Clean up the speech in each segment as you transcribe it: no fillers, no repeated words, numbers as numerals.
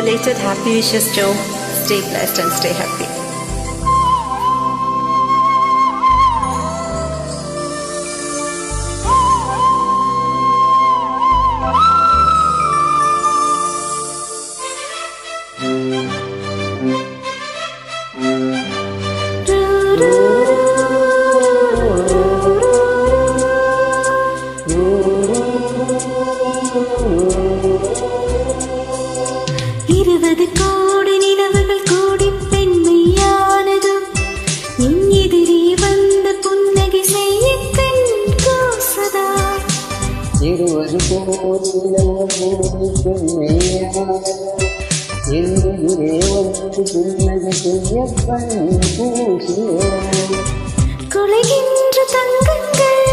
belated happy wishes, Joe. Stay blessed and stay happy. குலைகின்ற தங்கங்கள்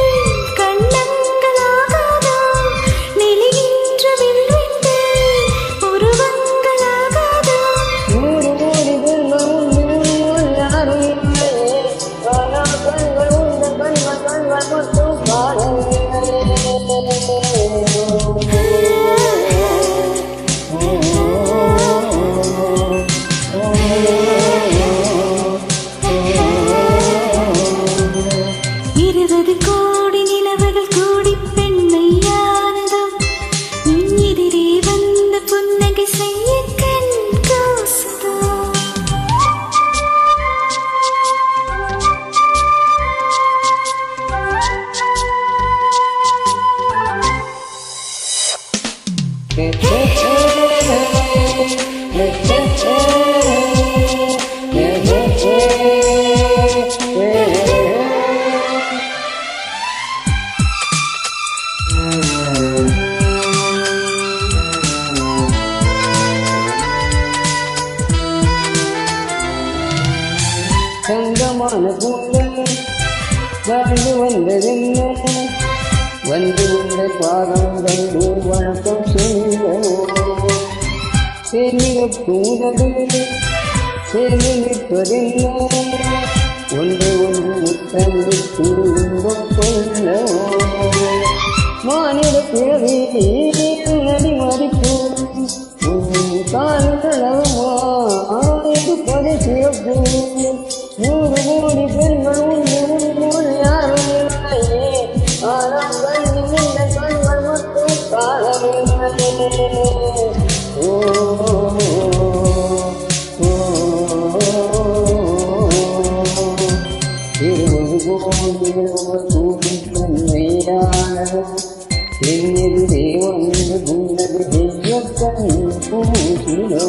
கண்ணங்களாகாதா, நெளிகின்ற வில்வெட்டு உருவங்களாகாதா. சங்கமான கூட்டம் வாழ்ந்து வந்ததென்ன, வந்து உள்ள பாதம் கண்டு வணக்கம் செய்வோம். சேமிப்பு உதவி சேமிப்பதென்ன, ஒன்று ஒன்று முத்தமிட்டு இன்பம் கொள்ளவோம். மாநில பிறவி நடி மதிப்பு காலங்களவமா இருப்பதை சிறப்பு. 100 கோடி பெண்கள் உண்டு யாரும் இல்லையே, ஆனால் கண்ணில் இந்த கண்கள் மட்டும் காலமில்லை. என் எதிரே வந்து குண்டது செய்யப்பன் பூசிலோ.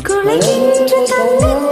குலைகின்ற தங்கம்